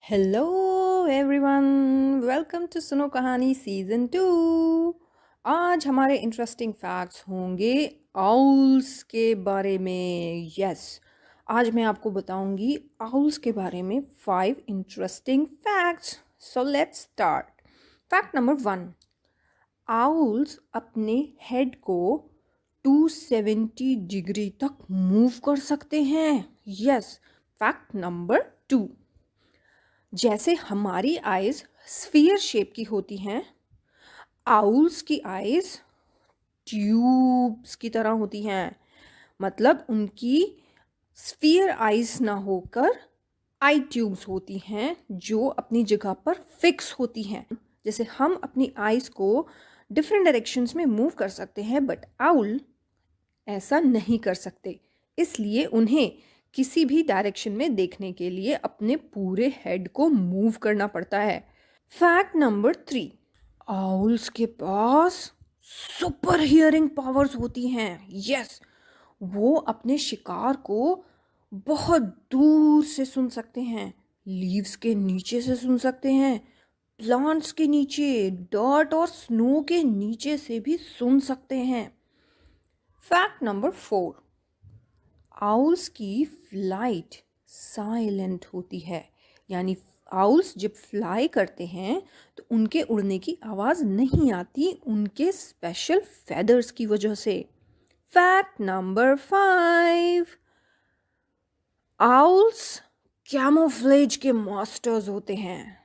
Hello everyone, welcome to सुनो कहानी season 2। आज हमारे इंटरेस्टिंग फैक्ट्स होंगे आउल्स के बारे में। यस, आज मैं आपको बताऊंगी आउल्स के बारे में 5 interesting facts. So let's start. Fact number 1, owls अपने हेड को 270 डिग्री तक मूव कर सकते हैं। यस। फैक्ट नंबर 2, जैसे हमारी आइज स्फीयर शेप की होती हैं, आउल्स की आइज ट्यूब्स की तरह होती हैं। मतलब उनकी स्फीयर आइज ना होकर आई ट्यूब्स होती हैं जो अपनी जगह पर फिक्स होती हैं। जैसे हम अपनी आइज को डिफरेंट डायरेक्शंस में मूव कर सकते हैं, बट आउल ऐसा नहीं कर सकते। इसलिए उन्हें किसी भी डायरेक्शन में देखने के लिए अपने पूरे हेड को मूव करना पड़ता है। फैक्ट नंबर 3, आउल्स के पास सुपर हियरिंग पावर्स होती हैं। यस, वो अपने शिकार को बहुत दूर से सुन सकते हैं। लीव्स के नीचे से सुन सकते हैं, प्लांट्स के नीचे, डर्ट और स्नो के नीचे से भी सुन सकते हैं। फैक्ट नंबर 4, आउल्स की फ्लाइट साइलेंट होती है। यानी आउल्स जब फ्लाई करते हैं तो उनके उड़ने की आवाज़ नहीं आती, उनके स्पेशल फेदर्स की वजह से। फैक्ट नंबर 5, आउल्स कैमोफ्लेज के मास्टर्स होते हैं।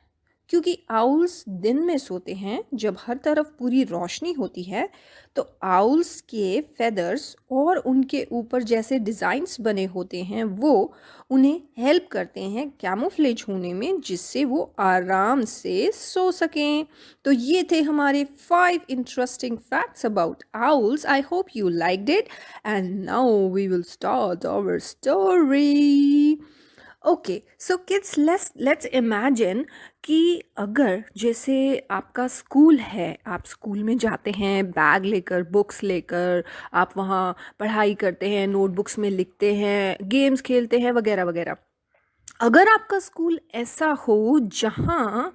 क्योंकि आउल्स दिन में सोते हैं जब हर तरफ पूरी रोशनी होती है, तो आउल्स के फेदर्स और उनके ऊपर जैसे डिज़ाइंस बने होते हैं वो उन्हें हेल्प करते हैं कैमोफ्लेज होने में, जिससे वो आराम से सो सकें। तो ये थे हमारे 5 interesting facts about owls. I hope you liked it and now we will start our story. Okay, so kids, let's imagine कि अगर जैसे आपका स्कूल है, आप स्कूल में जाते हैं बैग लेकर, बुक्स लेकर, आप वहाँ पढ़ाई करते हैं, नोटबुक्स में लिखते हैं, गेम्स खेलते हैं वगैरह वगैरह। अगर आपका स्कूल ऐसा हो जहाँ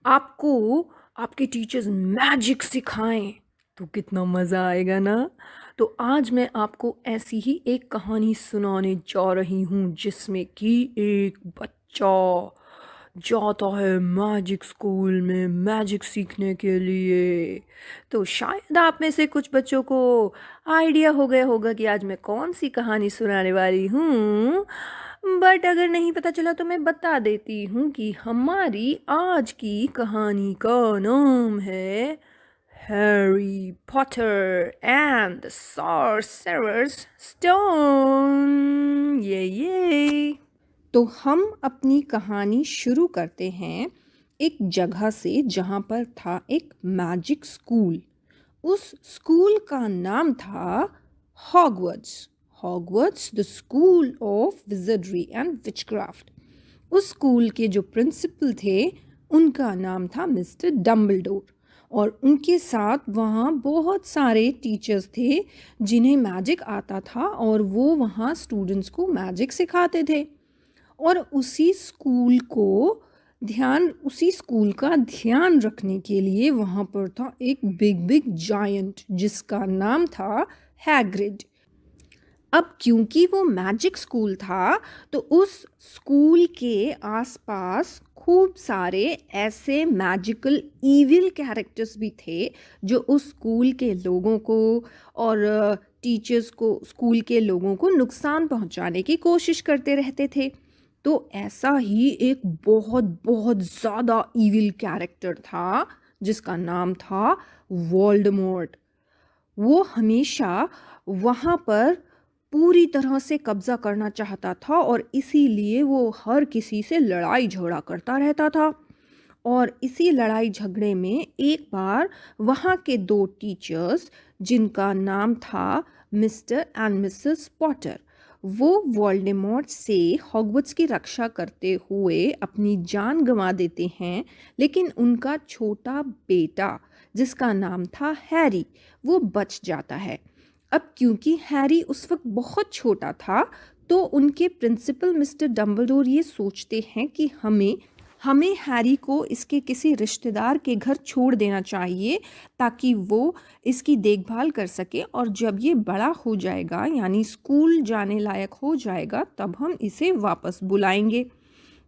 आपको आपके टीचर्स मैजिक सिखाएं, तो कितना मज़ा आएगा ना। तो आज मैं आपको ऐसी ही एक कहानी सुनाने जा रही हूँ जिसमें कि एक बच्चा जाता है मैजिक स्कूल में मैजिक सीखने के लिए। तो शायद आप में से कुछ बच्चों को आइडिया हो गया होगा कि आज मैं कौन सी कहानी सुनाने वाली हूँ। बट अगर नहीं पता चला तो मैं बता देती हूँ कि हमारी आज की कहानी का नाम है Harry Potter and the sorcerers stone. ये तो हम अपनी कहानी शुरू करते हैं एक जगह से जहाँ पर था एक मैजिक स्कूल। उस स्कूल का नाम था Hogwarts. Hogwarts the school of wizardry and witchcraft. उस स्कूल के जो प्रिंसिपल थे उनका नाम था मिस्टर डम्बलडोर, और उनके साथ वहाँ बहुत सारे टीचर्स थे जिन्हें मैजिक आता था और वो वहाँ स्टूडेंट्स को मैजिक सिखाते थे। और उसी स्कूल का ध्यान रखने के लिए वहाँ पर था एक बिग बिग जायंट जिसका नाम था हैग्रिड। अब क्योंकि वो मैजिक स्कूल था तो उस स्कूल के आसपास खूब सारे ऐसे मैजिकल इविल कैरेक्टर्स भी थे जो उस स्कूल के लोगों को और टीचर्स को, स्कूल के लोगों को नुकसान पहुंचाने की कोशिश करते रहते थे। तो ऐसा ही एक बहुत बहुत ज़्यादा इविल कैरेक्टर था जिसका नाम था वोल्डेमॉर्ट। वो हमेशा वहाँ पर पूरी तरह से कब्ज़ा करना चाहता था और इसीलिए वो हर किसी से लड़ाई झगड़ा करता रहता था। और इसी लड़ाई झगड़े में एक बार वहाँ के 2 टीचर्स जिनका नाम था मिस्टर एंड मिसेस पॉटर, वो वोल्डेमॉर्ट से हॉगवर्ट्स की रक्षा करते हुए अपनी जान गंवा देते हैं। लेकिन उनका छोटा बेटा जिसका नाम था हैरी, वो बच जाता है। अब क्योंकि हैरी उस वक्त बहुत छोटा था तो उनके प्रिंसिपल मिस्टर डम्बलडोर ये सोचते हैं कि हमें हमें हैरी को इसके किसी रिश्तेदार के घर छोड़ देना चाहिए ताकि वो इसकी देखभाल कर सके, और जब ये बड़ा हो जाएगा यानी स्कूल जाने लायक हो जाएगा तब हम इसे वापस बुलाएंगे।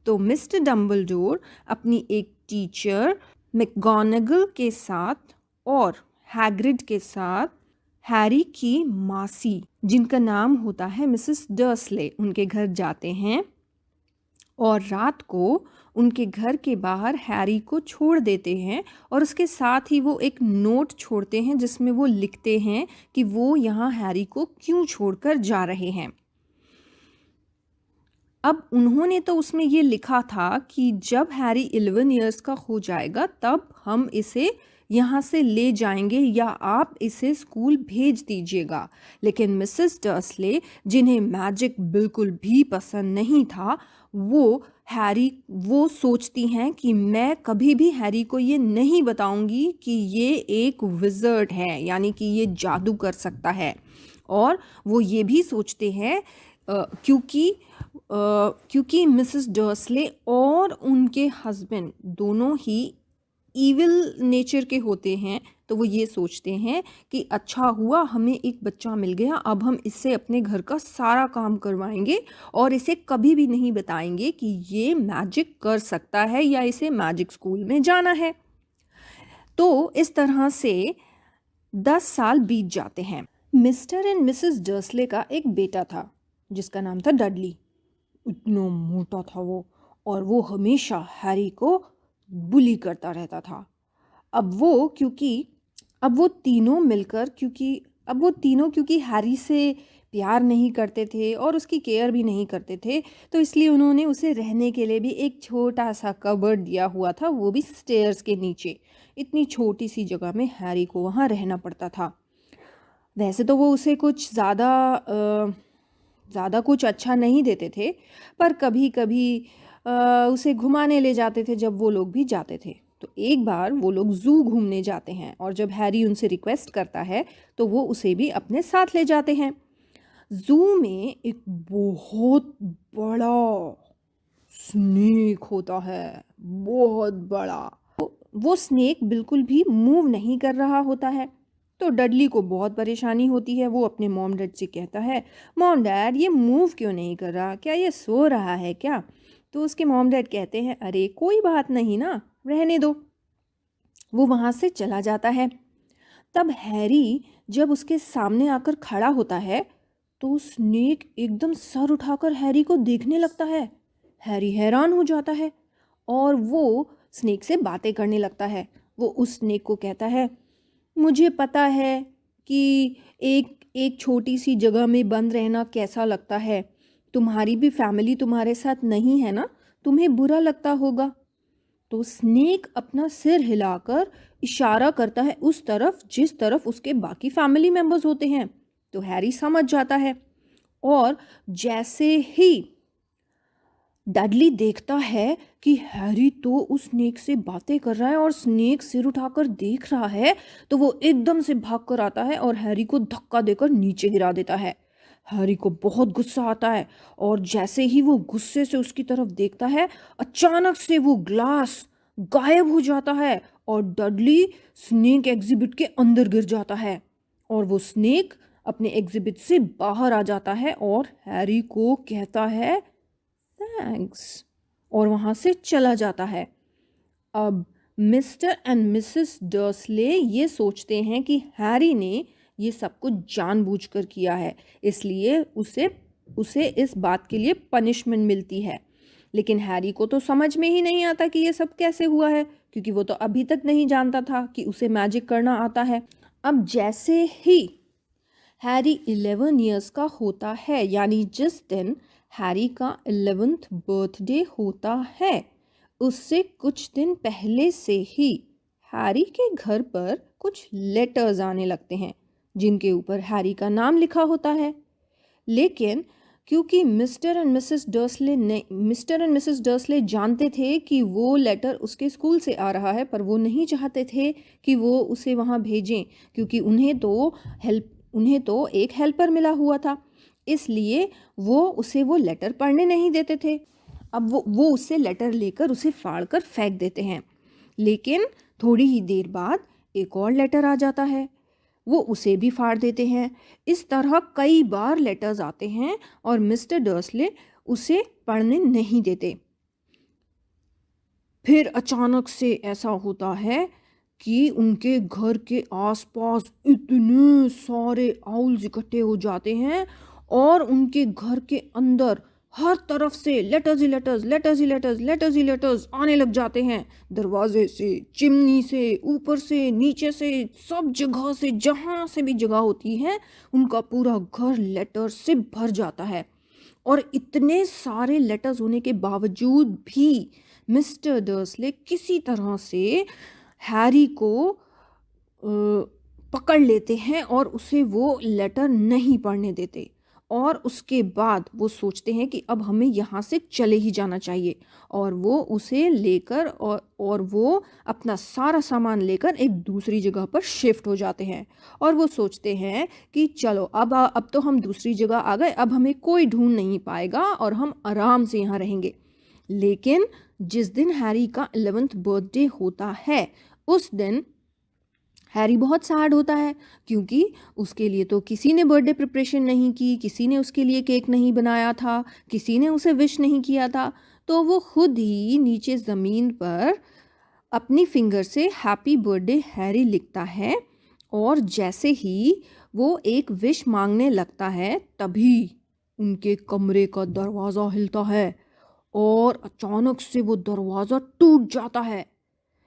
तो मिस्टर डम्बलडोर अपनी एक टीचर मैकगोनागल के साथ और हैग्रिड के साथ हैरी की मासी जिनका नाम होता है मिसेस डर्सले उनके घर जाते हैं और रात को उनके घर के बाहर हैरी को छोड़ देते हैं, और उसके साथ ही वो एक नोट छोड़ते हैं जिसमें वो लिखते हैं कि वो यहाँ हैरी को क्यों छोड़कर जा रहे हैं। अब उन्होंने तो उसमें ये लिखा था कि जब हैरी 11 इयर्स का हो जाएगा तब हम इसे यहाँ से ले जाएंगे या आप इसे स्कूल भेज दीजिएगा। लेकिन मिसेस डर्सले जिन्हें मैजिक बिल्कुल भी पसंद नहीं था, वो सोचती हैं कि मैं कभी भी हैरी को ये नहीं बताऊंगी कि ये एक विज़र्ड है, यानी कि ये जादू कर सकता है। और वो ये भी सोचते हैं क्योंकि मिसेस डर्सले और उनके हस्बैंड दोनों ही ईविल नेचर के होते हैं, तो वो ये सोचते हैं कि अच्छा हुआ हमें एक बच्चा मिल गया, अब हम इससे अपने घर का सारा काम करवाएंगे और इसे कभी भी नहीं बताएंगे कि ये मैजिक कर सकता है या इसे मैजिक स्कूल में जाना है। तो इस तरह से 10 साल बीत जाते हैं। मिस्टर एंड मिसेस डर्सले का एक बेटा था जिसका नाम था डडली। इतना मोटा था वो, और वो हमेशा हैरी को बुली करता रहता था। अब वो तीनों क्योंकि हैरी से प्यार नहीं करते थे और उसकी केयर भी नहीं करते थे, तो इसलिए उन्होंने उसे रहने के लिए भी एक छोटा सा कबर्ड दिया हुआ था, वो भी स्टेयर्स के नीचे। इतनी छोटी सी जगह में हैरी को वहाँ रहना पड़ता था। वैसे तो वो उसे कुछ ज़्यादा कुछ अच्छा नहीं देते थे, पर कभी कभी उसे घुमाने ले जाते थे जब वो लोग भी जाते थे। तो एक बार वो लोग ज़ू घूमने जाते हैं और जब हैरी उनसे रिक्वेस्ट करता है तो वो उसे भी अपने साथ ले जाते हैं। ज़ू में एक बहुत बड़ा स्नेक होता है, बहुत बड़ा। वो स्नेक बिल्कुल भी मूव नहीं कर रहा होता है, तो डडली को बहुत परेशानी होती है। वो अपने मॉम डैड से कहता है, मॉम डैड ये मूव क्यों नहीं कर रहा, क्या ये सो रहा है क्या? तो उसके मॉम डैड कहते हैं, अरे कोई बात नहीं ना, रहने दो। वो वहाँ से चला जाता है। तब हैरी जब उसके सामने आकर खड़ा होता है तो स्नेक एकदम सर उठाकर हैरी को देखने लगता है। हैरी हैरान हो जाता है और वो स्नेक से बातें करने लगता है। वो उस स्नेक को कहता है, मुझे पता है कि एक छोटी सी जगह में बंद रहना कैसा लगता है, तुम्हारी भी फैमिली तुम्हारे साथ नहीं है ना, तुम्हें बुरा लगता होगा। तो स्नेक अपना सिर हिलाकर इशारा करता है उस तरफ जिस तरफ उसके बाकी फैमिली मेंबर्स होते हैं। तो हैरी समझ जाता है, और जैसे ही डडली देखता है कि हैरी तो उस स्नेक से बातें कर रहा है और स्नेक सिर उठाकर देख रहा है, तो वो एकदम से भाग कर आता है और हैरी को धक्का देकर नीचे गिरा देता है। हैरी को बहुत गुस्सा आता है और जैसे ही वो गुस्से से उसकी तरफ देखता है, अचानक से वो ग्लास गायब हो जाता है और डडली स्नेक एग्जिबिट के अंदर गिर जाता है और वो स्नेक अपने एग्जिबिट से बाहर आ जाता है और हैरी को कहता है थैंक्स, और वहाँ से चला जाता है। अब मिस्टर एंड मिसेस डर्सले ये सोचते हैं कि हैरी ने ये सब कुछ जानबूझकर किया है, इसलिए उसे इस बात के लिए पनिशमेंट मिलती है। लेकिन हैरी को तो समझ में ही नहीं आता कि ये सब कैसे हुआ है, क्योंकि वो तो अभी तक नहीं जानता था कि उसे मैजिक करना आता है। अब जैसे ही हैरी 11 इयर्स का होता है, यानी जिस दिन हैरी का 11th बर्थडे होता है, उससे कुछ दिन पहले से ही हैरी के घर पर कुछ लेटर्स आने लगते हैं जिनके ऊपर हैरी का नाम लिखा होता है। लेकिन क्योंकि मिस्टर एंड मिसेस डर्सले जानते थे कि वो लेटर उसके स्कूल से आ रहा है, पर वो नहीं चाहते थे कि वो उसे वहाँ भेजें, क्योंकि उन्हें तो एक हेल्पर मिला हुआ था, इसलिए वो उसे वो लेटर पढ़ने नहीं देते थे। अब वो उससे लेटर लेकर उसे फाड़ कर फेंक देते हैं। लेकिन थोड़ी ही देर बाद एक और लेटर आ जाता है, वो उसे भी फाड़ देते हैं। इस तरह कई बार लेटर्स आते हैं और मिस्टर डर्सले उसे पढ़ने नहीं देते। फिर अचानक से ऐसा होता है कि उनके घर के आसपास इतने सारे आउल्स इकट्ठे हो जाते हैं और उनके घर के अंदर हर तरफ से लेटर्स ही लेटर्स, लेटर्स ही लेटर्स, लेटर्स ही लेटर्स आने लग जाते हैं। दरवाजे से, चिमनी से, ऊपर से, नीचे से, सब जगह से, जहाँ से भी जगह होती है उनका पूरा घर लेटर से भर जाता है। और इतने सारे लेटर्स होने के बावजूद भी मिस्टर डर्सले किसी तरह से हैरी को पकड़ लेते हैं और उसे वो लेटर नहीं पढ़ने देते। और उसके बाद वो सोचते हैं कि अब हमें यहाँ से चले ही जाना चाहिए। और वो उसे लेकर और वो अपना सारा सामान लेकर एक दूसरी जगह पर शिफ्ट हो जाते हैं। और वो सोचते हैं कि चलो अब तो हम दूसरी जगह आ गए, अब हमें कोई ढूंढ नहीं पाएगा और हम आराम से यहाँ रहेंगे। लेकिन जिस दिन हैरी का 11th बर्थडे होता है उस दिन हैरी बहुत सैड होता है, क्योंकि उसके लिए तो किसी ने बर्थडे प्रिपरेशन नहीं की, किसी ने उसके लिए केक नहीं बनाया था, किसी ने उसे विश नहीं किया था। तो वो खुद ही नीचे ज़मीन पर अपनी फिंगर से हैप्पी बर्थडे हैरी लिखता है। और जैसे ही वो एक विश मांगने लगता है तभी उनके कमरे का दरवाज़ा हिलता है और अचानक से वो दरवाज़ा टूट जाता है।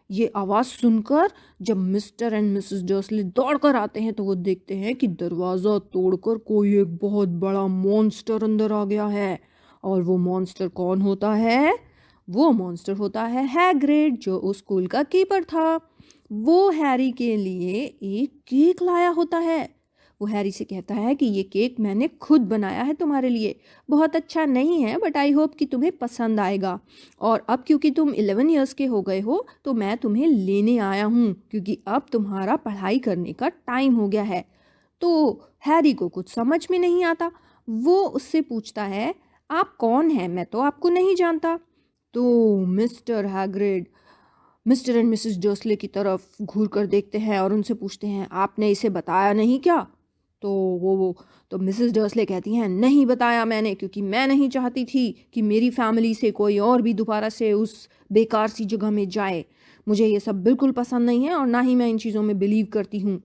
ये आवाज़ सुनकर जब मिस्टर एंड मिसेस डर्सले दौड़कर आते हैं तो वो देखते हैं कि दरवाज़ा तोड़कर कोई एक बहुत बड़ा मॉन्स्टर अंदर आ गया है। और वो मॉन्स्टर कौन होता है? वो मॉन्स्टर होता है हैग्रिड, जो उस स्कूल का कीपर था। वो हैरी के लिए एक केक लाया होता है। वो हैरी से कहता है कि ये केक मैंने खुद बनाया है तुम्हारे लिए, बहुत अच्छा नहीं है बट आई होप कि तुम्हें पसंद आएगा। और अब क्योंकि तुम 11 इयर्स के हो गए हो तो मैं तुम्हें लेने आया हूँ, क्योंकि अब तुम्हारा पढ़ाई करने का टाइम हो गया है। तो हैरी को कुछ समझ में नहीं आता। वो उससे पूछता है, आप कौन हैं? मैं तो आपको नहीं जानता। तो Mr Hagrid Mr and Mrs Dursley की तरफ घूर कर देखते हैं और उनसे पूछते हैं, आपने इसे बताया नहीं क्या? तो तो मिसेस डर्सले कहती हैं, नहीं बताया मैंने, क्योंकि मैं नहीं चाहती थी कि मेरी फैमिली से कोई और भी दोबारा से उस बेकार सी जगह में जाए। मुझे ये सब बिल्कुल पसंद नहीं है और ना ही मैं इन चीज़ों में बिलीव करती हूँ।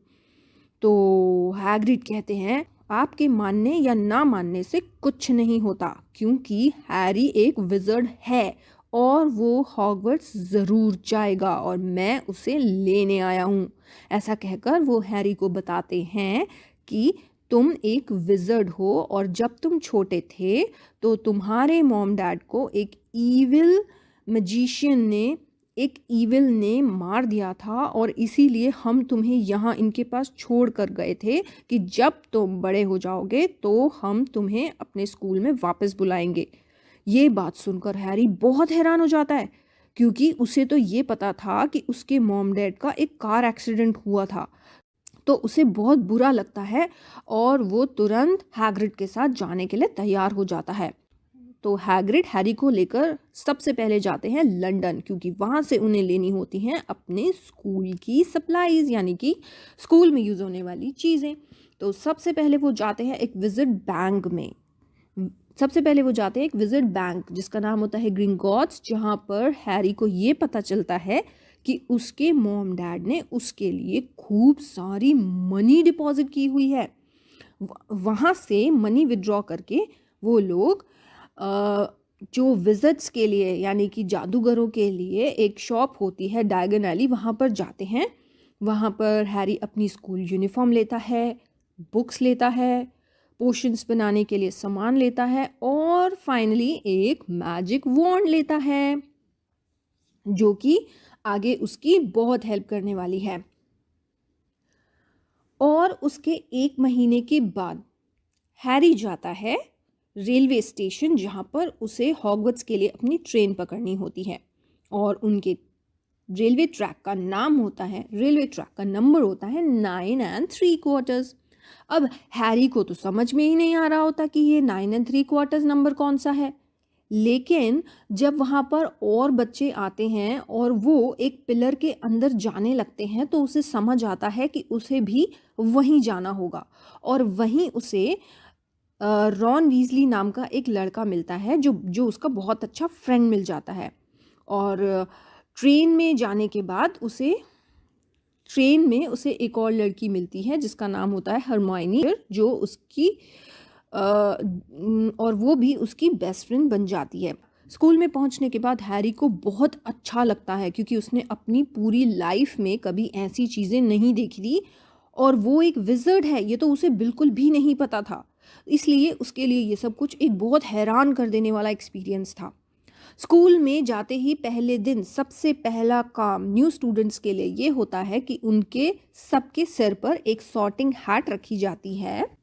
तो हैग्रिड कहते हैं, आपके मानने या ना मानने से कुछ नहीं होता, क्योंकि हैरी एक विज़र्ड है और वो हॉगवर्ट्स ज़रूर जाएगा और मैं उसे लेने आया हूँ। ऐसा कहकर वो हैरी को बताते हैं कि तुम एक विज़र्ड हो और जब तुम छोटे थे तो तुम्हारे मॉम डैड को एक ईविल ने मार दिया था और इसीलिए हम तुम्हें यहाँ इनके पास छोड़ कर गए थे कि जब तुम बड़े हो जाओगे तो हम तुम्हें अपने स्कूल में वापस बुलाएंगे। ये बात सुनकर हैरी बहुत हैरान हो जाता है, क्योंकि उसे तो ये पता था कि उसके मॉम डैड का एक कार एक्सीडेंट हुआ था। तो उसे बहुत बुरा लगता है और वो तुरंत हैग्रिड के साथ जाने के लिए तैयार हो जाता है। तो हैग्रिड हैरी को लेकर सबसे पहले जाते हैं लंदन, क्योंकि वहाँ से उन्हें लेनी होती हैं अपने स्कूल की सप्लाईज, यानी कि स्कूल में यूज़ होने वाली चीज़ें। तो सबसे पहले वो जाते हैं एक विजिट बैंक जिसका नाम होता है ग्रिंगॉट्स, जहाँ पर हैरी को ये पता चलता है कि उसके मॉम डैड ने उसके लिए खूब सारी मनी डिपॉजिट की हुई है। वहाँ से मनी विड्रॉ करके वो लोग जो विजिट्स के लिए, यानी कि जादूगरों के लिए एक शॉप होती है डायगन एली, वहाँ पर जाते हैं। वहाँ पर हैरी अपनी स्कूल यूनिफॉर्म लेता है, बुक्स लेता है, पोशंस बनाने के लिए सामान लेता है और फाइनली एक मैजिक वॉन्ड लेता है, जो कि आगे उसकी बहुत हेल्प करने वाली है। और उसके 1 महीने के बाद हैरी जाता है रेलवे स्टेशन, जहाँ पर उसे हॉगवर्ट्स के लिए अपनी ट्रेन पकड़नी होती है। और उनके रेलवे ट्रैक का नंबर होता है 9 3/4। अब हैरी को तो समझ में ही नहीं आ रहा होता कि ये 9 3/4 नंबर कौन सा है, लेकिन जब वहाँ पर और बच्चे आते हैं और वो एक पिलर के अंदर जाने लगते हैं तो उसे समझ आता है कि उसे भी वहीं जाना होगा और वहीं उसे रॉन वीज़ली नाम का एक लड़का मिलता है जो जो उसका बहुत अच्छा फ्रेंड मिल जाता है और ट्रेन में जाने के बाद उसे ट्रेन में उसे एक और लड़की मिलती है जिसका नाम होता है हरमाइनी जो उसकी और वो भी उसकी बेस्ट फ्रेंड बन जाती है। स्कूल में पहुंचने के बाद हैरी को बहुत अच्छा लगता है क्योंकि उसने अपनी पूरी लाइफ में कभी ऐसी चीज़ें नहीं देखी थी और वो एक विज़र्ड है ये तो उसे बिल्कुल भी नहीं पता था। इसलिए उसके लिए ये सब कुछ एक बहुत हैरान कर देने वाला एक्सपीरियंस था। स्कूल में जाते ही पहले दिन सबसे पहला काम न्यू स्टूडेंट्स के लिए ये होता है कि उनके सबके सिर पर एक सॉर्टिंग हैट रखी जाती है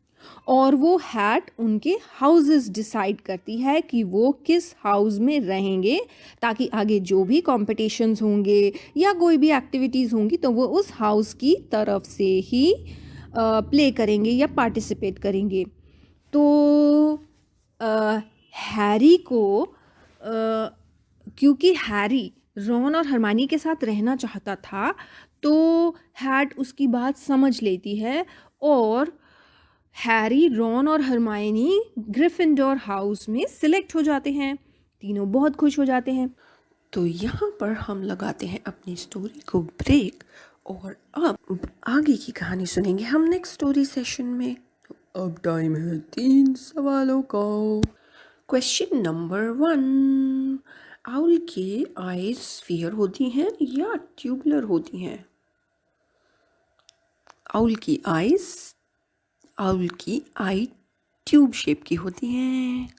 और वो हैट उनके हाउसेस डिसाइड करती है कि वो किस हाउस में रहेंगे ताकि आगे जो भी कॉम्पिटिशन्स होंगे या कोई भी एक्टिविटीज़ होंगी तो वो उस हाउस की तरफ से ही प्ले करेंगे या पार्टिसिपेट करेंगे। तो हैरी को क्योंकि हैरी रॉन और हरमानी के साथ रहना चाहता था तो हैट उसकी बात समझ लेती है और हैरी रॉन और हरमाइनी ग्रिफिंडोर हाउस में सिलेक्ट हो जाते हैं। तीनों बहुत खुश हो जाते हैं। तो यहाँ पर हम लगाते हैं अपनी स्टोरी को ब्रेक और अब आगे की कहानी सुनेंगे हम नेक्स्ट स्टोरी सेशन में। तो अब टाइम है 3 सवालों का। क्वेश्चन नंबर 1, आउल के आईज स्फीयर होती हैं या ट्यूबुलर होती हैं? आउल की आई ट्यूब शेप की होती हैं।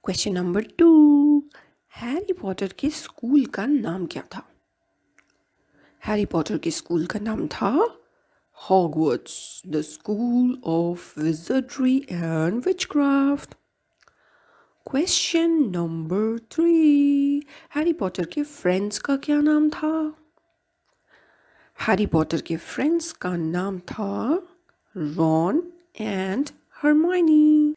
क्वेश्चन नंबर 2, हैरी पॉटर के स्कूल का नाम क्या था? हैरी पॉटर के स्कूल का नाम था Hogwarts, the school of wizardry and witchcraft. Question number 3, Harry Potter के फ्रेंड्स का क्या नाम था? हैरी पॉटर के फ्रेंड्स का नाम था Ron and Hermione.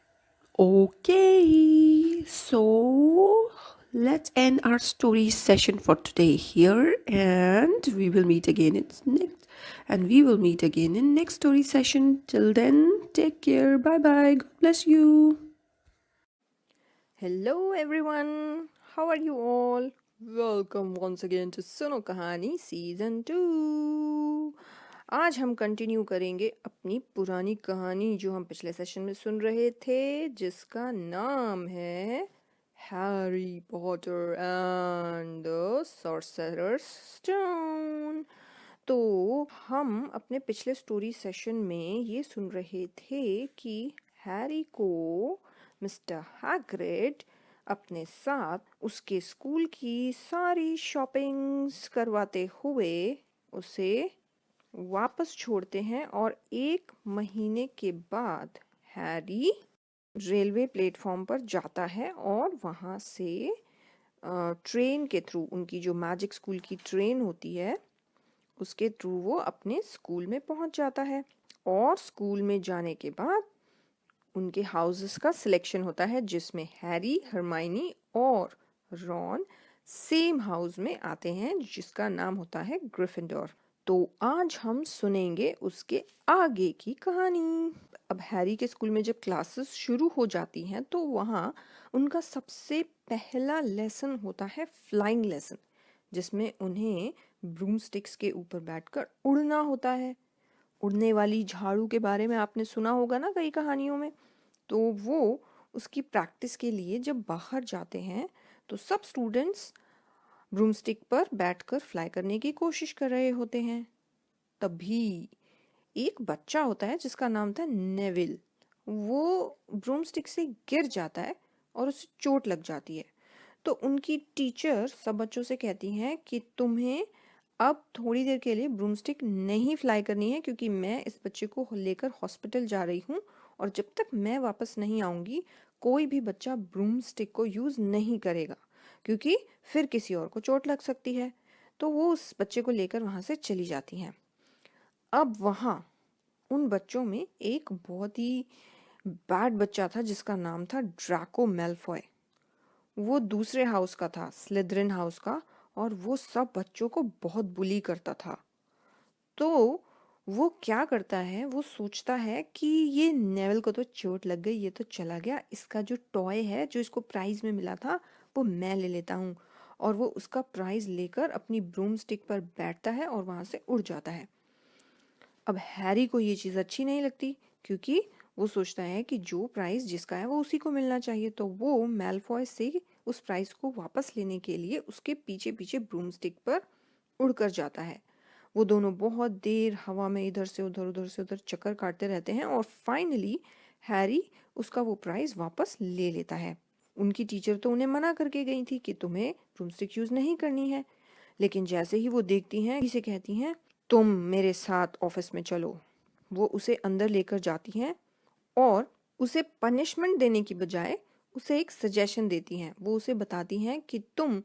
Okay, so let's end our story session for today here, and we will meet again in next story session. Till then, take care. Bye bye. God bless you. Hello everyone, how are you all? Welcome once again to सुनो कहानी season 2। आज हम continue करेंगे अपनी पुरानी कहानी जो हम पिछले सेशन में सुन रहे थे जिसका नाम है Harry Potter and the sorcerers stone. तो हम अपने पिछले स्टोरी सेशन में ये सुन रहे थे कि हैरी को मिस्टर हैग्रिड अपने साथ उसके स्कूल की सारी शॉपिंग्स करवाते हुए उसे वापस छोड़ते हैं और 1 महीने के बाद हैरी रेलवे प्लेटफॉर्म पर जाता है और वहाँ से ट्रेन के थ्रू उनकी जो मैजिक स्कूल की ट्रेन होती है उसके थ्रू वो अपने स्कूल में पहुँच जाता है और स्कूल में जाने के बाद उनके हाउसेस का सिलेक्शन होता है जिसमें हैरी, हरमाइनी और रॉन सेम हाउस में आते हैं जिसका नाम होता है ग्रिफिंडोर। तो आज हम सुनेंगे उसके आगे की कहानी। अब हैरी के स्कूल में जब क्लासेस शुरू हो जाती हैं तो वहाँ उनका सबसे पहला लेसन होता है फ्लाइंग लेसन जिसमें उन्हें ब्रूमस्टिक्स के ऊपर बैठकर उड़ना होता है। उड़ने वाली झाड़ू के बारे में आपने सुना होगा ना कई कहानियों में। तो वो उसकी प्रैक्टिस के लिए जब बाहर जाते हैं तो सब स्टूडेंट्स ब्रूमस्टिक पर बैठकर फ्लाई करने की कोशिश कर रहे होते हैं। तभी एक बच्चा होता है जिसका नाम था नेविल। वो ब्रूमस्टिक से गिर जाता है और उसे चोट लग जाती है। तो उनकी टीचर सब बच्चों से कहती हैं कि तुम्हें अब थोड़ी देर के लिए ब्रूमस्टिक नहीं फ्लाई करनी है क्योंकि मैं इस बच्चे को लेकर हॉस्पिटल जा रही हूँ और जब तक मैं वापस नहीं आऊँगी कोई भी बच्चा ब्रूमस्टिक को यूज़ नहीं करेगा क्योंकि फिर किसी और को चोट लग सकती है। तो वो उस बच्चे को लेकर वहाँ से चली जाती हैं। अब वहाँ उन बच्चों में एक बहुत ही बैड बच्चा था जिसका नाम था ड्रैको मैलफॉय। वो दूसरे हाउस का था, स्लिदरिन हाउस का, और वो सब बच्चों को बहुत बुली करता था। तो वो क्या करता है, वो सोचता है कि ये नेवल को तो चोट लग गई, ये तो चला गया, इसका जो टॉय है जो इसको प्राइज में मिला था वो मैं ले लेता हूँ। और वो उसका प्राइज लेकर अपनी ब्रूम स्टिक पर बैठता है और वहां से उड़ जाता है। अब हैरी को ये चीज़ अच्छी नहीं लगती, क्योंकि वो सोचता है कि जो प्राइज जिसका है वो उसी को मिलना चाहिए। तो वो मैलफॉय से उस प्राइज को वापस लेने के लिए उसके पीछे पीछे ब्रूम स्टिक पर उड़कर जाता है। वो दोनों बहुत देर हवा में इधर से उधर चक्कर काटते रहते हैं और फाइनली हैरी उसका वो प्राइज वापस ले लेता है। उनकी टीचर तो उन्हें मना करके गई थी कि तुम्हें ब्रूमस्टिक यूज नहीं करनी है, लेकिन जैसे ही वो देखती हैं, इसे कहती हैं तुम मेरे साथ ऑफिस में चलो। वो उसे अंदर लेकर जाती हैं और उसे पनिशमेंट देने की बजाय उसे एक सजेशन देती हैं। वो उसे बताती हैं कि तुम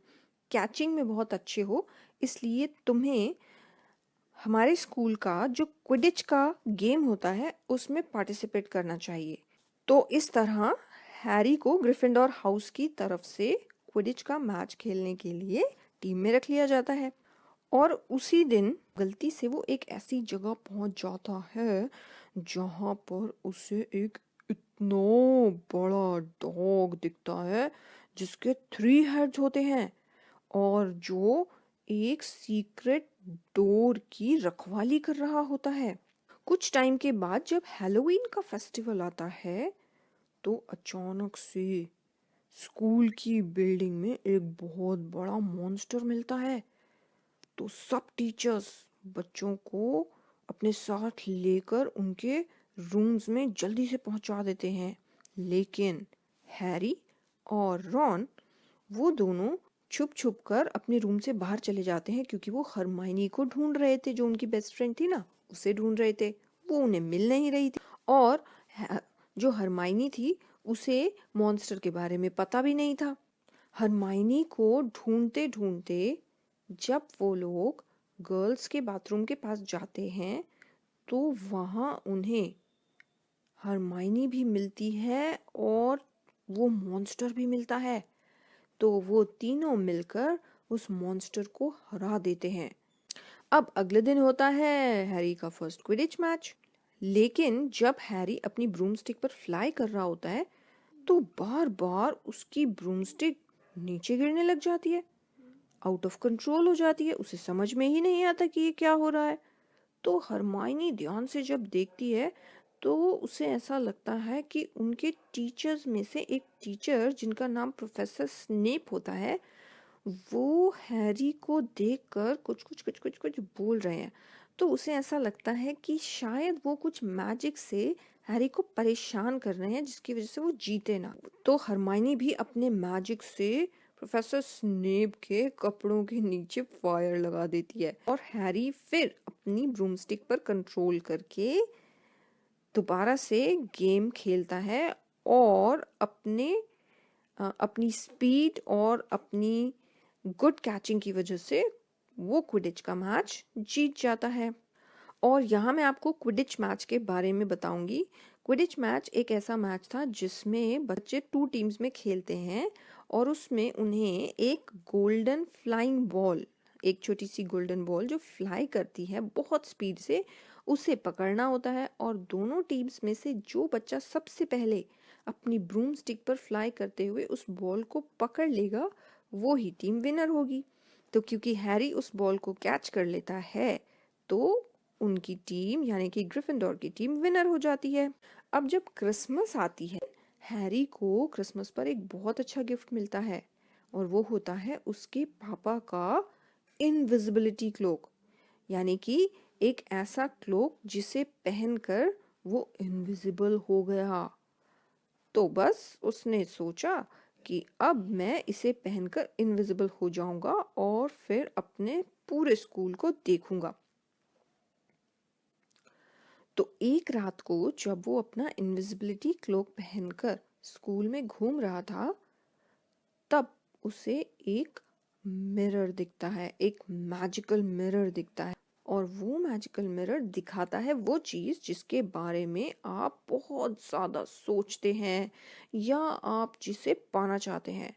कैचिंग में बहुत अच्छे हो, इसलिए तुम्हें हमारे स्कूल का जो क्विडिच का गेम होता है उसमें पार्टिसिपेट करना चाहिए। तो इस तरह हैरी को ग्रिफिंडोर हाउस की तरफ से क्विडिच का मैच खेलने के लिए टीम में रख लिया जाता है। और उसी दिन गलती से वो एक ऐसी जगह पहुंच जाता है जहां पर उसे एक इतना बड़ा डॉग दिखता है जिसके 3 हेड्स होते हैं और जो एक सीक्रेट डोर की रखवाली कर रहा होता है। कुछ टाइम के बाद जब हैलोवीन का फेस्टिवल आता है तो अचानक से स्कूल की बिल्डिंग में एक बहुत बड़ा मॉन्स्टर मिलता है। तो सब टीचर्स बच्चों को अपने साथ लेकर उनके रूम्स में जल्दी से पहुंचा देते हैं, लेकिन हैरी और रॉन वो दोनों छुप छुप कर अपने रूम से बाहर चले जाते हैं, क्योंकि वो हरमाइनी को ढूंढ रहे थे, जो उनकी बेस्ट फ्रेंड थी ना, उसे ढूंढ रहे थे। वो उन्हें मिल नहीं रही थी और जो हरमाइनी थी उसे मॉन्स्टर के बारे में पता भी नहीं था। हरमाइनी को ढूंढते ढूंढते जब वो लोग गर्ल्स के बाथरूम के पास जाते हैं तो वहाँ उन्हें हरमाइनी भी मिलती है और वो मॉन्स्टर भी मिलता है। तो वो तीनों मिलकर उस मॉन्स्टर को हरा देते हैं। अब अगले दिन होता है हैरी का फर्स्ट क्विडिच मैच, लेकिन जब हैरी अपनी ब्रूमस्टिक पर फ्लाई कर रहा होता है तो बार बार उसकी ब्रूमस्टिक नीचे गिरने लग जाती है, आउट ऑफ कंट्रोल हो जाती है। उसे समझ में ही नहीं आता कि ये क्या हो रहा है। तो हरमाइनी ध्यान से जब देखती है तो उसे ऐसा लगता है कि उनके टीचर्स में से एक टीचर जिनका नाम प्रोफेसर स्नेप होता है, वो हैरी को देखकर कुछ कुछ कुछ कुछ कुछ बोल रहे हैं। तो उसे ऐसा लगता है कि शायद वो कुछ मैजिक से हैरी को परेशान कर रहे हैं जिसकी वजह से वो जीते ना। तो हरमाइनी भी अपने मैजिक से प्रोफेसर स्नेप के कपड़ों के नीचे फायर लगा देती है और हैरी फिर अपनी ब्रूमस्टिक पर कंट्रोल करके दोबारा से गेम खेलता है और अपनी स्पीड और अपनी गुड कैचिंग की वजह से वो क्विडिच का मैच जीत जाता है। और यहाँ मैं आपको क्विडिच मैच के बारे में बताऊंगी। क्विडिच मैच एक ऐसा मैच था जिसमें बच्चे 2 टीम्स में खेलते हैं और उसमें उन्हें एक गोल्डन फ्लाइंग बॉल, एक छोटी सी गोल्डन बॉल जो फ्लाई करती है बहुत स्पीड से, उसे पकड़ना होता है। और दोनों टीम्स में से जो बच्चा सबसे पहले अपनी ब्रूम स्टिक पर फ्लाई करते हुए उस बॉल को पकड़ लेगा वो ही टीम विनर होगी। तो क्योंकि हैरी उस बॉल को कैच कर लेता है तो उनकी टीम यानी कि ग्रिफिंडोर की टीम विनर हो जाती है। अब जब क्रिसमस आती है, हैरी को क्रिसमस पर एक बहुत अच्छा गिफ्ट मिलता है और वो होता है उसके पापा का इनविजिबिलिटी क्लोक, यानी कि एक ऐसा क्लोक जिसे पहनकर वो इनविजिबल हो गया। तो बस उसने सोचा कि अब मैं इसे पहनकर इनविजिबल हो जाऊंगा और फिर अपने पूरे स्कूल को देखूंगा। तो एक रात को जब वो अपना इनविजिबिलिटी क्लोक पहनकर स्कूल में घूम रहा था तब उसे एक मिरर दिखता है, एक मैजिकल मिरर दिखता है। और वो मैजिकल मिरर दिखाता है वो चीज़ जिसके बारे में आप बहुत ज़्यादा सोचते हैं या आप जिसे पाना चाहते हैं।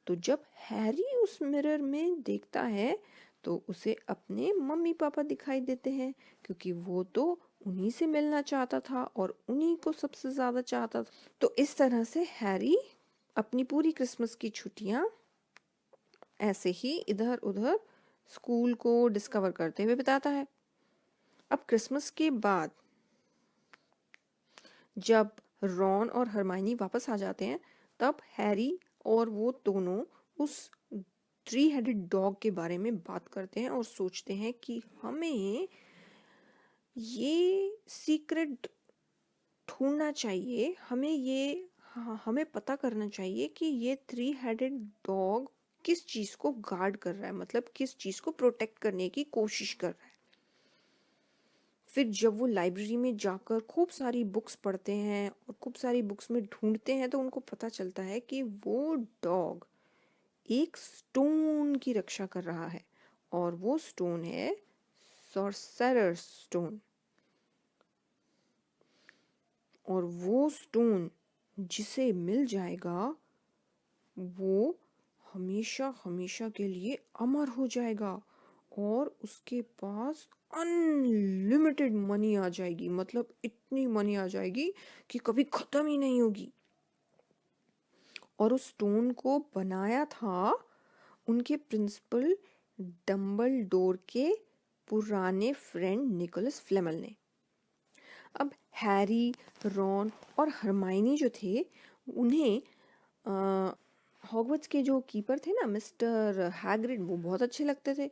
तो जब हैरी उस मिरर में देखता है तो उसे अपने मम्मी पापा दिखाई देते हैं, क्योंकि वो तो उन्हीं से मिलना चाहता था और उन्हीं को सबसे ज़्यादा चाहता था। तो इस तरह से हैरी अपनी पूरी क्रिसमस की छुट्टियां ऐसे ही इधर उधर स्कूल को डिस्कवर करते हुए बिताता है। अब क्रिसमस के बाद जब रॉन और हरमाइनी वापस आ जाते हैं, तब हैरी और वो दोनों उस थ्री हेडेड डॉग के बारे में बात करते हैं और सोचते हैं कि हमें ये सीक्रेट ढूंढना चाहिए, हमें पता करना चाहिए कि ये थ्री हेडेड डॉग किस चीज़ को गार्ड कर रहा है, मतलब किस चीज़ को प्रोटेक्ट करने की कोशिश कर रहा है। फिर जब वो लाइब्रेरी में जाकर खूब सारी बुक्स पढ़ते हैं और खूब सारी बुक्स में ढूंढते हैं, तो उनको पता चलता है कि वो डॉग एक स्टोन की रक्षा कर रहा है, और वो स्टोन है सॉर्सरर स्टोन। और वो स्टोन जिसे मिल जाएगा वो हमेशा हमेशा के लिए अमर हो जाएगा और उसके पास अनलिमिटेड मनी आ जाएगी, मतलब इतनी मनी आ जाएगी कि कभी खत्म ही नहीं होगी। और उस स्टोन को बनाया था उनके प्रिंसिपल डम्बलडोर के पुराने फ्रेंड निकोलस फ्लेमल ने। अब हैरी, रॉन और हरमाइनी जो थे, उन्हें हॉगवर्ट्स के जो कीपर थे ना, मिस्टर हैग्रिड, वो बहुत अच्छे लगते थे।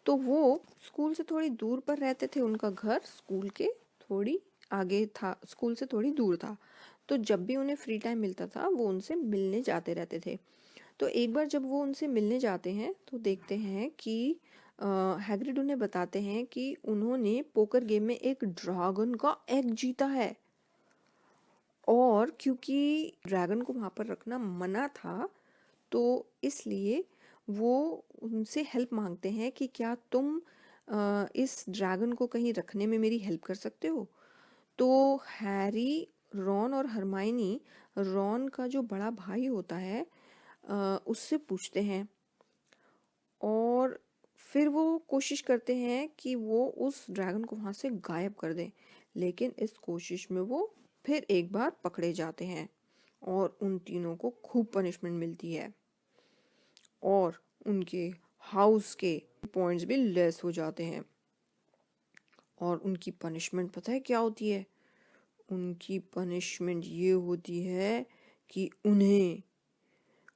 तो वो स्कूल से थोड़ी दूर पर रहते थे, उनका घर स्कूल के थोड़ी आगे था, स्कूल से थोड़ी दूर था। तो जब भी उन्हें फ्री टाइम मिलता था वो उनसे मिलने जाते रहते थे। तो एक बार जब वो उनसे मिलने जाते हैं तो देखते हैं कि हैग्रिड उन्हें बताते हैं कि उन्होंने पोकर गेम में एक ड्रैगन का एग जीता है, और क्योंकि ड्रैगन को वहाँ पर रखना मना था तो इसलिए वो उनसे हेल्प मांगते हैं कि क्या तुम इस ड्रैगन को कहीं रखने में मेरी हेल्प कर सकते हो। तो हैरी, रॉन और हरमाइनी रॉन का जो बड़ा भाई होता है उससे पूछते हैं, और फिर वो कोशिश करते हैं कि वो उस ड्रैगन को वहाँ से गायब कर दें। लेकिन इस कोशिश में वो फिर एक बार पकड़े जाते हैं और उन तीनों को खूब पनिशमेंट मिलती है और उनके हाउस के पॉइंट्स भी लेस हो जाते हैं। और उनकी पनिशमेंट पता है क्या होती है? उनकी पनिशमेंट ये होती है कि उन्हें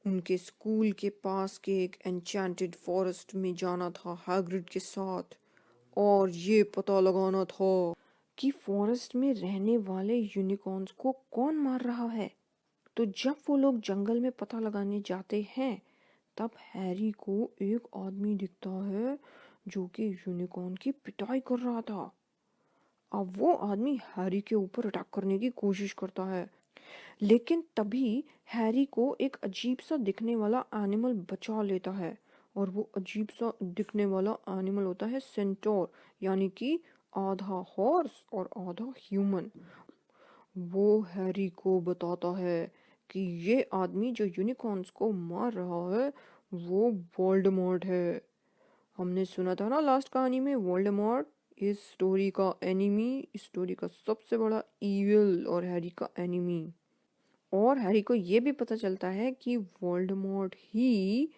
उनके स्कूल के पास के एक एन्चेंटेड फॉरेस्ट में जाना था हैग्रिड के साथ, और ये पता लगाना था कि फॉरेस्ट में रहने वाले यूनिकॉर्न्स को कौन मार रहा है। तो जब वो लोग जंगल में पता लगाने जाते हैं, तब हैरी को एक आदमी दिखता है जो कि यूनिकॉर्न की पिटाई कर रहा था। अब वो आदमी हैरी के ऊपर अटैक करने की कोशिश करता है, लेकिन तभी हैरी को एक अजीब सा दिखने वाला एनिमल बचा लेता है, और वो अजीब सा दिखने वाला एनिमल होता है सेंटोर, यानी कि आधा हॉर्स और आधा ह्यूमन। वो हैरी को बताता है कि ये आदमी जो यूनिकॉर्न्स को मार रहा है वो वोल्डेमॉर्ट है। हमने सुना था ना लास्ट कहानी में, वोल्डेमॉर्ट इस स्टोरी का एनिमी, इस स्टोरी का सबसे बड़ा इविल और हैरी का एनिमी। और हैरी को ये भी पता चलता है कि वोल्डेमॉर्ट ही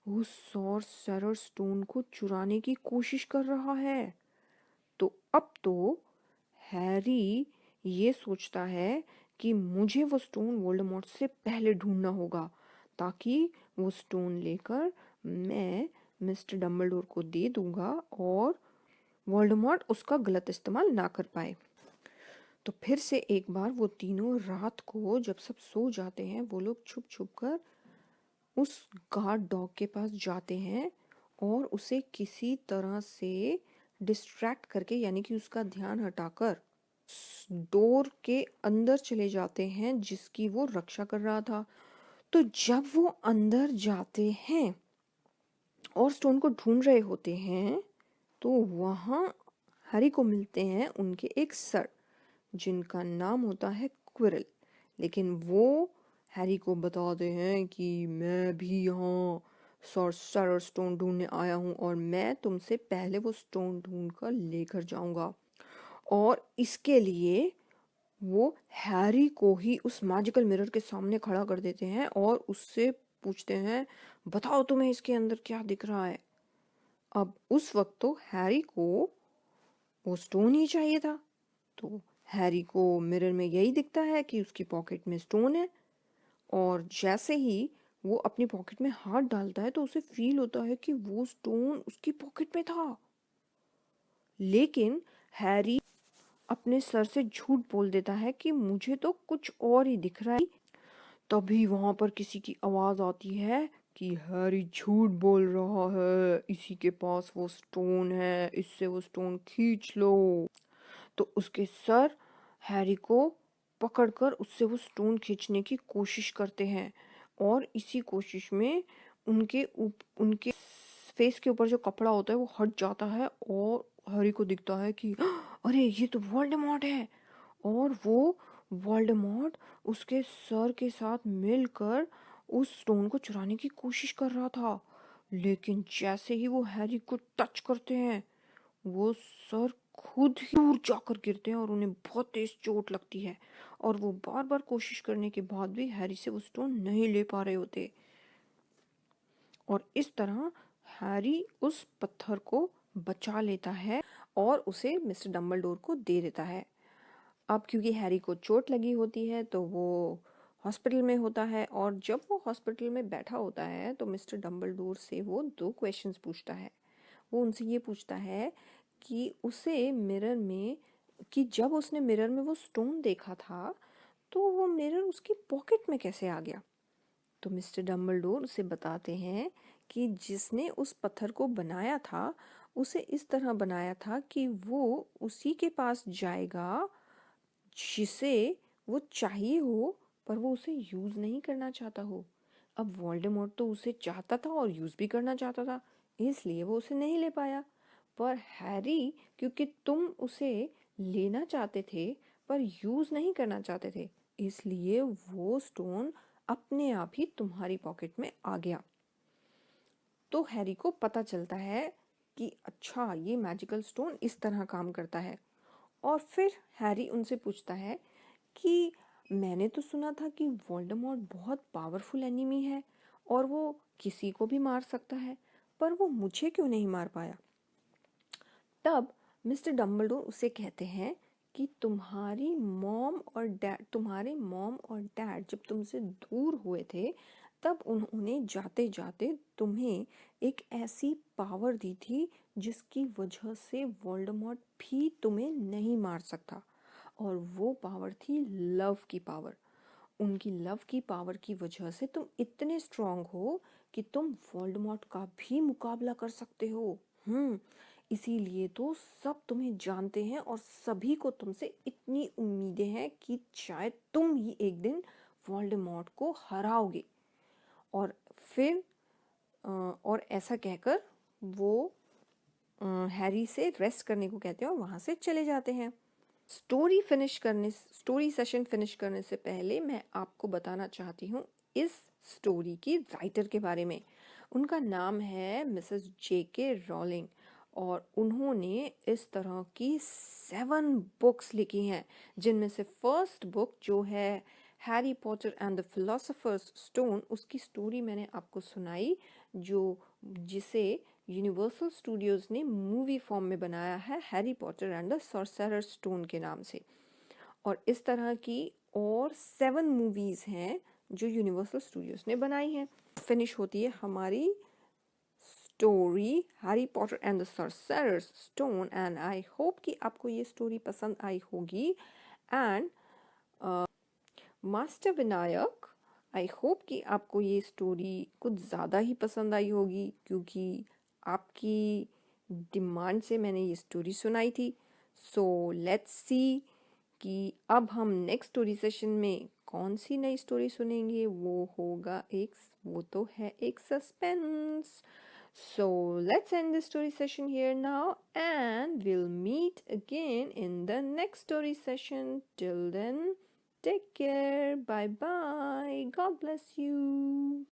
उस सॉर्सरर स्टोन को चुराने की कोशिश कर रहा है। तो अब तो हैरी ये सोचता है कि मुझे वो स्टोन वोल्डेमॉर्ट से पहले ढूंढना होगा, ताकि वो स्टोन लेकर मैं मिस्टर डम्बलडोर को दे दूंगा और वोल्डेमॉर्ट उसका गलत इस्तेमाल ना कर पाए। तो फिर से एक बार वो तीनों रात को जब सब सो जाते हैं, वो लोग छुप छुप कर उस गार्ड डॉग के पास जाते हैं और उसे किसी तरह से डिस्ट्रैक्ट करके, यानी कि उसका ध्यान हटाकर डोर के अंदर चले जाते हैं जिसकी वो रक्षा कर रहा था। तो जब वो अंदर जाते हैं और स्टोन को ढूंढ रहे होते हैं, तो वहाँ हैरी को मिलते हैं उनके एक सर, जिनका नाम होता है क्विरल। लेकिन वो हैरी को बताते हैं कि मैं भी यहाँ सॉर्सरर स्टोन ढूंढने आया हूँ और मैं तुमसे पहले वो स्टोन ढूंढ कर लेकर जाऊंगा। और इसके लिए वो हैरी को ही उस मैजिकल मिरर के सामने खड़ा कर देते हैं और उससे पूछते हैं, बताओ तुम्हें इसके अंदर क्या दिख रहा है। अब उस वक्त तो हैरी को वो स्टोन ही चाहिए था, तो हैरी को मिरर में यही दिखता है कि उसकी पॉकेट में स्टोन है। और जैसे ही वो अपनी पॉकेट में हाथ डालता है तो उसे फील होता है कि वो स्टोन उसकी पॉकेट में था। लेकिन हैरी अपने सर से झूठ बोल देता है कि मुझे तो कुछ और ही दिख रहा है। तभी वहां पर किसी की आवाज आती है कि हैरी झूठ बोल रहा है, इसी के पास वो स्टोन है, इससे वो स्टोन खींच लो। तो उसके सर हैरी को पकड़कर उससे वो स्टोन खींचने की कोशिश करते हैं और इसी कोशिश में उनके फेस के ऊपर जो कपड़ा होता है वो हट जाता है और हैरी को दिखता है कि अरे ये तो वोल्डेमॉर्ट है। और वो वोल्डेमॉर्ट उसके सर के साथ मिलकर उस स्टोन को चुराने की कोशिश कर रहा था। लेकिन जैसे ही वो हैरी को टच करते हैं वो सर खुद ही दूर जाकर गिरते हैं और उन्हें बहुत तेज चोट लगती है और वो बार बार कोशिश करने के बाद भी हैरी से वो स्टोन नहीं ले पा रहे होते। और इस तरह हैरी उस पत्थर को बचा लेता है और उसे मिस्टर डम्बलडोर को दे देता है। अब क्योंकि हैरी को चोट लगी होती है तो वो हॉस्पिटल में होता है और जब वो हॉस्पिटल में बैठा होता है तो मिस्टर डम्बलडोर से वो दो क्वेश्चंस पूछता है। वो उनसे ये पूछता है कि उसे मिरर में कि जब उसने मिरर में वो स्टोन देखा था तो वो मिरर उसकी पॉकेट में कैसे आ गया। तो मिस्टर डम्बलडोर उसे बताते हैं कि जिसने उस पत्थर को बनाया था उसे इस तरह बनाया था कि वो उसी के पास जाएगा जिसे वो चाहिए हो पर वो उसे यूज नहीं करना चाहता हो। अब वोल्डेमॉर्ट तो उसे चाहता था और यूज भी करना चाहता था, इसलिए वो उसे नहीं ले पाया। पर हैरी, क्योंकि तुम उसे लेना चाहते थे पर यूज नहीं करना चाहते थे, इसलिए वो स्टोन अपने आप ही तुम्हारी पॉकेट में आ गया। तो हैरी को पता चलता है कि अच्छा ये मैजिकल स्टोन इस तरह काम करता है। और फिर हैरी उनसे पूछता है कि मैंने तो सुना था कि वोल्डेमॉर्ट बहुत पावरफुल एनिमी है और वो किसी को भी मार सकता है, पर वो मुझे क्यों नहीं मार पाया। तब मिस्टर डम्बलडोर उसे कहते हैं कि तुम्हारे मॉम और डैड जब तुमसे दूर हुए थे तब उन्होंने जाते जाते तुम्हें एक ऐसी पावर दी थी जिसकी वजह से वोल्डेमॉर्ट भी तुम्हें नहीं मार सकता। और वो पावर थी लव की पावर। उनकी लव की पावर की वजह से तुम इतने स्ट्रांग हो कि तुम वोल्डेमॉर्ट का भी मुकाबला कर सकते हो। इसीलिए तो सब तुम्हें जानते हैं और सभी को तुमसे इतनी उम्मीदें हैं कि शायद तुम ही एक दिन वोल्डेमॉर्ट को हराओगे। और फिर और ऐसा कहकर वो हैरी से रेस्ट करने को कहते हैं और वहां से चले जाते हैं। स्टोरी सेशन फिनिश करने से पहले मैं आपको बताना चाहती हूँ इस स्टोरी की राइटर के बारे में। उनका नाम है मिसेस J.K. रॉलिंग और उन्होंने इस तरह की 7 बुक्स लिखी हैं, जिनमें से फर्स्ट बुक जो है Harry Potter and the philosopher's stone, उसकी स्टोरी मैंने आपको सुनाई, जिसे यूनिवर्सल स्टूडियोज ने मूवी फॉर्म में बनाया है Harry Potter and the sorcerer stone के नाम से। और इस तरह की और 7 मूवीज हैं जो यूनिवर्सल स्टूडियोज ने बनाई हैं। फिनिश होती है हमारी story Harry Potter and the sorcerer stone and I hope कि आपको ये स्टोरी पसंद आई होगी। And master Vinayak, I hope कि आपको ये स्टोरी कुछ ज़्यादा ही पसंद आई होगी क्योंकि आपकी डिमांड से मैंने ये स्टोरी सुनाई थी। सो लेट्स सी कि अब हम नेक्स्ट स्टोरी सेशन में कौन सी नई स्टोरी सुनेंगे। वो तो है एक suspense. So let's end this story session here now and we'll meet again in the next story session. Till then, Take care. Bye bye. God bless you.